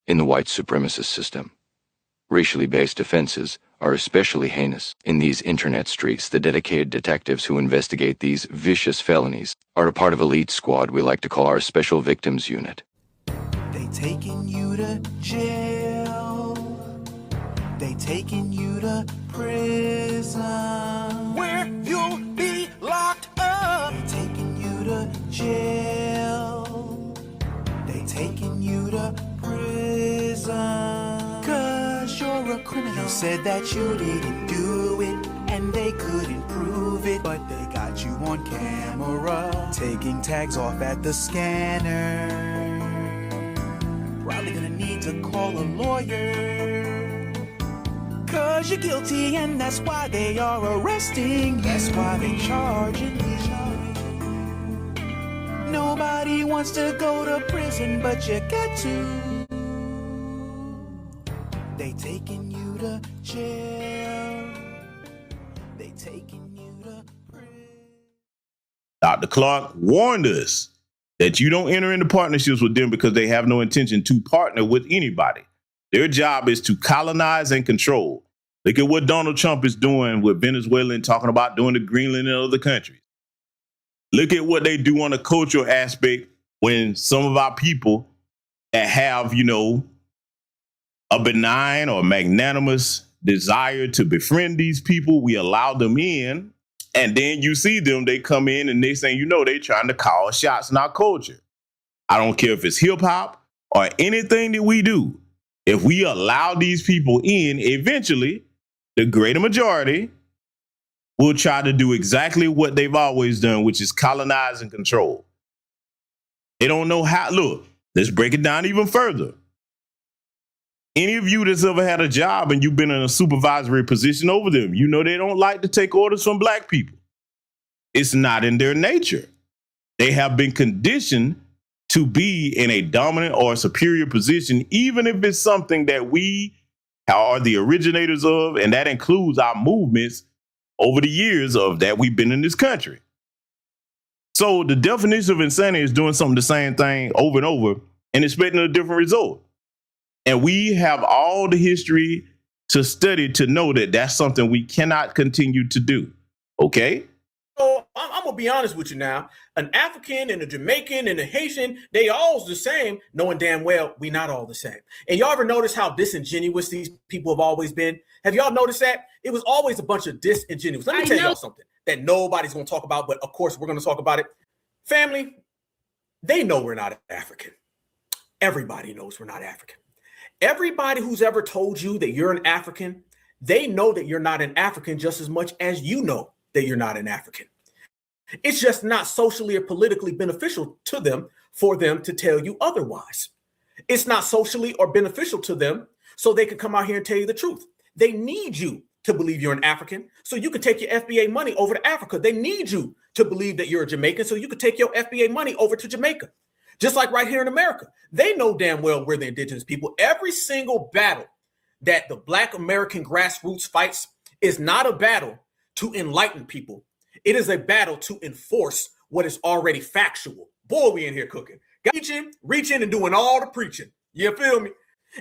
in the white supremacist system. Racially based offenses are especially heinous. In these internet streets, the dedicated detectives who investigate these vicious felonies are a part of elite squad we like to call our Special Victims Unit. They taking you to jail. They taking you to prison, where you'll be locked up. They taking you to jail. They taking you to prison, 'cause you're a criminal. You said that you didn't do it, and they couldn't prove it, but they got you on camera, taking tags off at the scanner. Probably gonna need to call a lawyer, 'cause you're guilty, and that's why they are arresting you. That's why they charging you. Nobody wants to go to prison, but you got to. They taking you to jail. They taking you to prison. Dr. Clark warned us that you don't enter into partnerships with them because they have no intention to partner with anybody. Their job is to colonize and control. Look at what Donald Trump is doing with Venezuela and talking about doing to Greenland and other countries. Look at what they do on the cultural aspect when some of our people that have, a benign or magnanimous desire to befriend these people, we allow them in. And then you see them, they come in and they say, they trying to call shots in our culture. I don't care if it's hip hop or anything that we do. If we allow these people in, eventually the greater majority will try to do exactly what they've always done, which is colonize and control. They don't know how. Look, let's break it down even further. Any of you that's ever had a job and you've been in a supervisory position over them, they don't like to take orders from black people. It's not in their nature. They have been conditioned to be in a dominant or superior position, even if it's something that we are the originators of, and that includes our movements over the years of that we've been in this country. So the definition of insanity is doing something the same thing over and over and expecting a different result. And we have all the history to study to know that that's something we cannot continue to do. Okay? So I'm going to be honest with you now. An African and a Jamaican and a Haitian, they all the same, knowing damn well we not all the same. And y'all ever notice how disingenuous these people have always been? Have y'all noticed that? It was always a bunch of disingenuous. Let me tell y'all something that nobody's going to talk about, but of course we're going to talk about it. Family, they know we're not African. Everybody knows we're not African. Everybody who's ever told you that you're an African, they know that you're not an African just as much as you know that you're not an African. It's just not socially or politically beneficial to them for them to tell you otherwise. It's not socially or beneficial to them so they can come out here and tell you the truth. They need you to believe you're an African so you can take your FBA money over to Africa. They need you to believe that you're a Jamaican so you can take your FBA money over to Jamaica. Just like right here in America, they know damn well we're the indigenous people. Every single battle that the Black American grassroots fights is not a battle to enlighten people. It is a battle to enforce what is already factual. Boy, we in here cooking. Reaching and doing all the preaching. You feel me?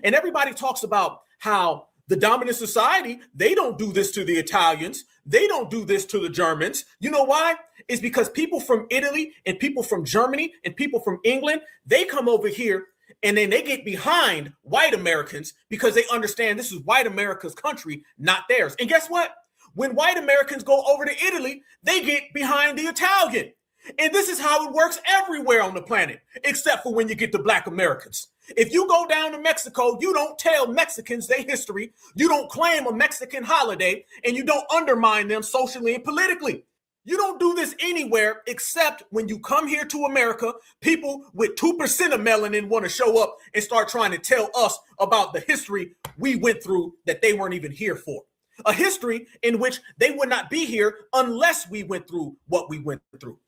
And everybody talks about how the dominant society, they don't do this to the Italians. They don't do this to the Germans. You know why? It's because people from Italy and people from Germany and people from England, they come over here and then they get behind white Americans because they understand this is white America's country, not theirs. And guess what? When white Americans go over to Italy, they get behind the Italian. And this is how it works everywhere on the planet, except for when you get to Black Americans. If you go down to Mexico, you don't tell Mexicans their history, you don't claim a Mexican holiday, and you don't undermine them socially and politically. You don't do this anywhere except when you come here to America, people with 2% of melanin want to show up and start trying to tell us about the history we went through that they weren't even here for. A history in which they would not be here unless we went through what we went through.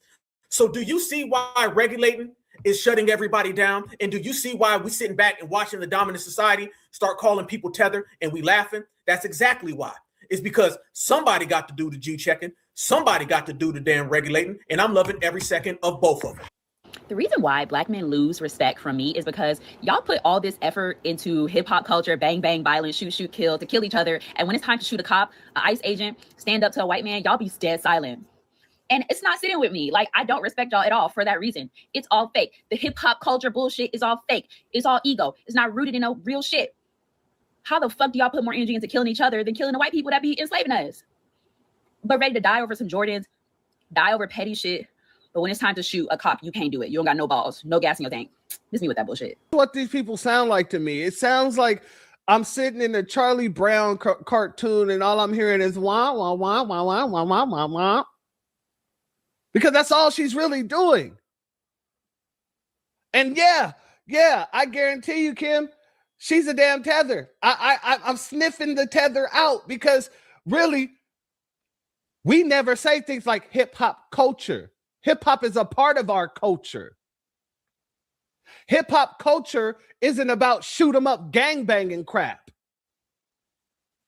So do you see why regulating is shutting everybody down? And do you see why we sitting back and watching the dominant society start calling people tether and we laughing? That's exactly why. It's because somebody got to do the G checking. Somebody got to do the damn regulating. And I'm loving every second of both of them. The reason why black men lose respect from me is because y'all put all this effort into hip hop culture, bang, bang, violence, shoot, shoot, kill, to kill each other. And when it's time to shoot a cop, an ICE agent, stand up to a white man, y'all be dead silent. And it's not sitting with me. Like, I don't respect y'all at all for that reason. It's all fake. The hip hop culture bullshit is all fake. It's all ego. It's not rooted in no real shit. How the fuck do y'all put more energy into killing each other than killing the white people that be enslaving us? But ready to die over some Jordans, die over petty shit. But when it's time to shoot a cop, you can't do it. You don't got no balls, no gas in your tank. Miss me with that bullshit. What these people sound like to me. It sounds like I'm sitting in a Charlie Brown cartoon and all I'm hearing is wah, wah, wah, wah, wah, wah, wah, wah, wah. Because that's all she's really doing. And yeah, I guarantee you, Kim, she's a damn tether. I'm sniffing the tether out because really, we never say things like hip hop culture. Hip hop is a part of our culture. Hip hop culture isn't about shoot 'em up gangbanging crap.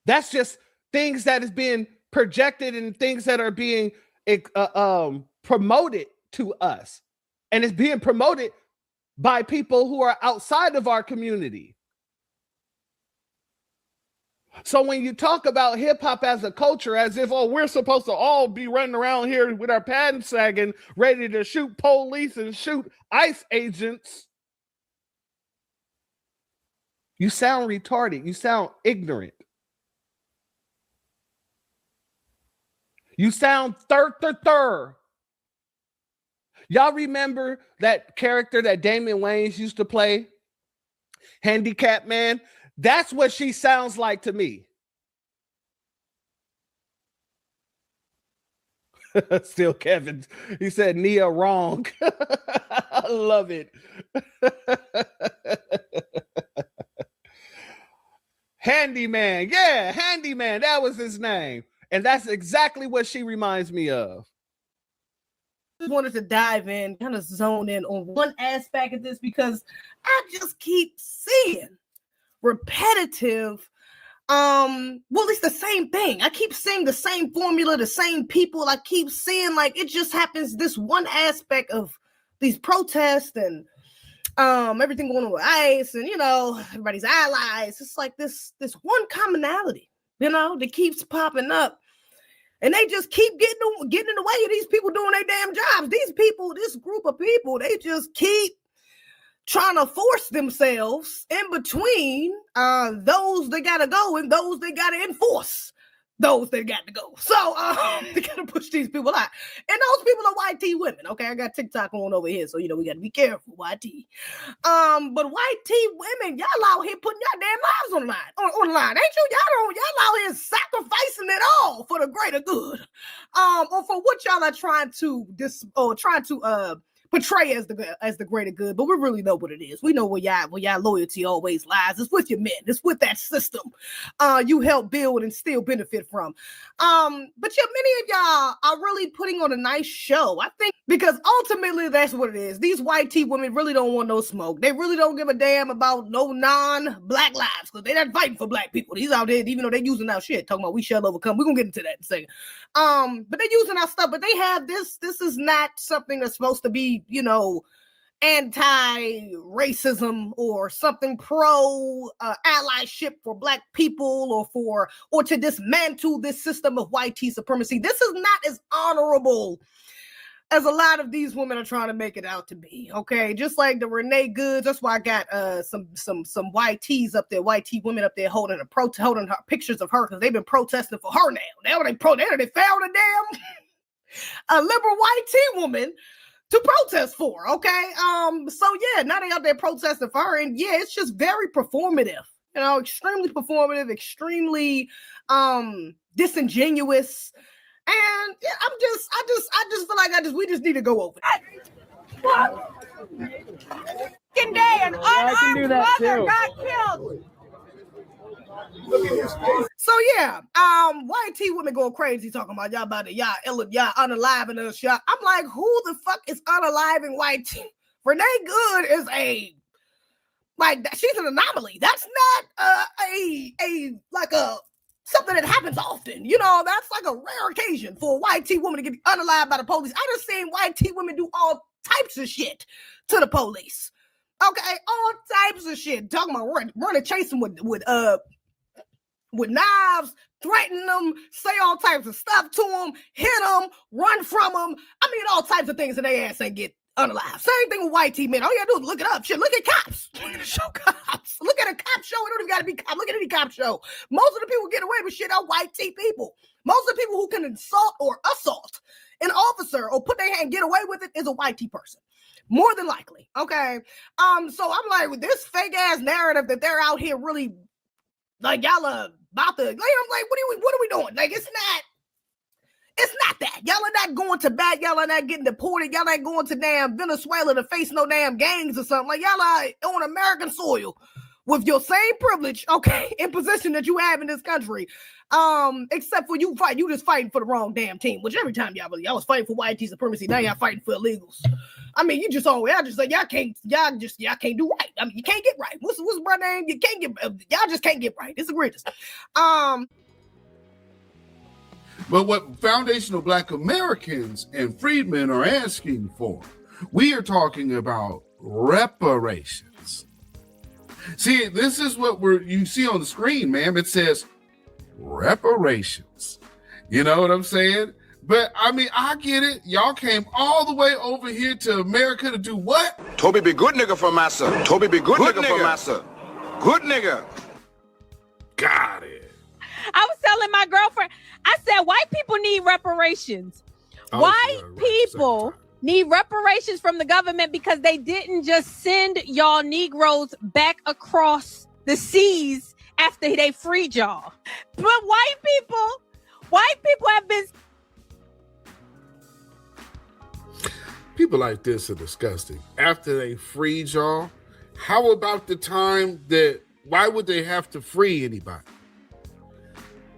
That's just things that is being projected and things that are being promoted to us. And it's being promoted by people who are outside of our community. So when you talk about hip hop as a culture, as if, oh, we're supposed to all be running around here with our pants sagging, ready to shoot police and shoot ICE agents, you sound retarded. You sound ignorant. You sound thir. Y'all remember that character that Damon Wayans used to play? Handicap Man? That's what she sounds like to me. Still Kevin. He said Nia wrong. I love it. Handyman. Yeah, Handyman. That was his name. And that's exactly what she reminds me of. Just wanted to dive in, kind of zone in on one aspect of this because I just keep seeing repetitive, well, it's the same thing. I keep seeing the same formula, the same people. I keep seeing like it just happens this one aspect of these protests and everything going on with ICE and, you know, everybody's allies. It's like this one commonality, you know, that keeps popping up. And they just keep getting in the way of these people doing their damn jobs. These people, this group of people, they just keep trying to force themselves in between those that gotta go and those that gotta enforce those that got to go. So they gotta push these people out. And those people are white T women. Okay, I got TikTok on over here, so you know we gotta be careful, white T. But white T women, y'all out here putting y'all damn lives on the line, on the line, ain't you? Y'all out here sacrificing it all for the greater good. Or for what y'all are trying to portray as the greater good, but we really know what it is. We know where y'all loyalty always lies. It's with your men. It's with that system you help build and still benefit from. But yeah, many of y'all are really putting on a nice show, I think, because ultimately that's what it is. These white T women really don't want no smoke. They really don't give a damn about no non-black lives because they're not fighting for black people. These out there, even though they're using our shit, talking about we shall overcome. We're gonna get into that in a second. But they're using our stuff, but they have this is not something that's supposed to be, you know, anti-racism or something pro allyship for black people or to dismantle this system of white T supremacy. This is not as honorable as a lot of these women are trying to make it out to be. Okay, just like the Renee Goods. That's why I got some white T's up there, white T women up there holding her pictures of her because they've been protesting for her now. Now they found a damn a liberal white T woman to protest for, okay? So yeah, now they out there protesting for her, and yeah, it's just very performative, you know, extremely performative, extremely disingenuous, and yeah, I just feel like we just need to go over it. Fucking day, an unarmed mother got killed. So yeah, white T women going crazy talking about y'all about y'all unaliving us. Y'all. I'm like, who the fuck is unaliving white T? Renee Good is she's an anomaly. That's not something that happens often. You know, that's like a rare occasion for a white T woman to get unalived by the police. I just seen white T women do all types of shit to the police. Okay, all types of shit. Talking about running, chasing with knives, threaten them, say all types of stuff to them, hit them, run from them. I mean, all types of things, and they ass ain't get unalive. Same thing with white team, man. All you gotta do is look it up. Shit, look at cops. Look at the show Cops. Look at a cop show. It don't even gotta be cop. Look at any cop show. Most of the people get away with shit are white tea people. Most of the people who can insult or assault an officer or put their hand get away with it is a white tea person. More than likely. Okay. So I'm like, with this fake ass narrative that they're out here really like y'all are about to, like, I'm like, what are we doing? Like, it's not that. Y'all are not going to bat. Y'all are not getting deported. Y'all ain't going to damn Venezuela to face no damn gangs or something. Like, y'all are on American soil with your same privilege, okay, in position that you have in this country. Except for you just fighting for the wrong damn team, which every time y'all was fighting for white tea supremacy, now y'all fighting for illegals. I mean, I just like y'all can't do right. I mean, you can't get right. What's my name? Y'all just can't get right. It's egregious. But what foundational Black Americans and freedmen are asking for, we are talking about reparations. See, this is what you see on the screen, ma'am. It says reparations. You know what I'm saying? But I mean, I get it. Y'all came all the way over here to America to do what? Toby be good nigga for massa. Toby be good nigga for massa. Good nigga. Got it. I was telling my girlfriend, I said, white people need reparations. White people need reparations from the government because they didn't just send y'all Negroes back across the seas after they freed y'all. But white people have been... People like this are disgusting. After they freed y'all, how about the time why would they have to free anybody?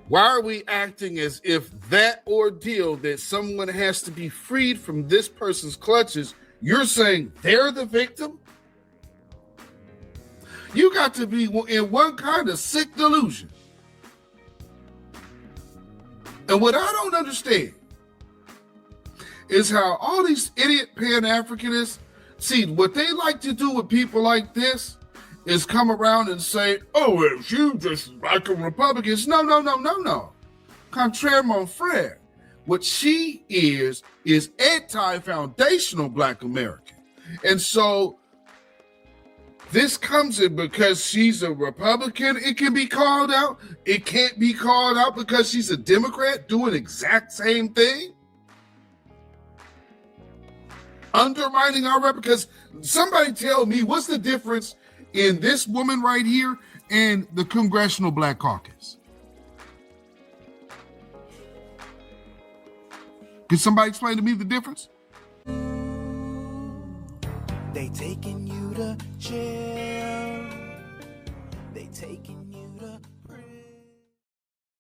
Why are we acting as if that ordeal that someone has to be freed from this person's clutches, you're saying they're the victim? You got to be in one kind of sick delusion. And what I don't understand is how all these idiot Pan-Africanists, see, what they like to do with people like this is come around and say, oh, if you just like a Republicans. No. Contraire, mon frere. What she is anti-foundational Black American. And so this comes in because she's a Republican. It can be called out. It can't be called out because she's a Democrat doing the exact same thing. Undermining our rep, because somebody tell me what's the difference in this woman right here and the Congressional Black Caucus? Can somebody explain to me the difference? They taking you to jail. They taking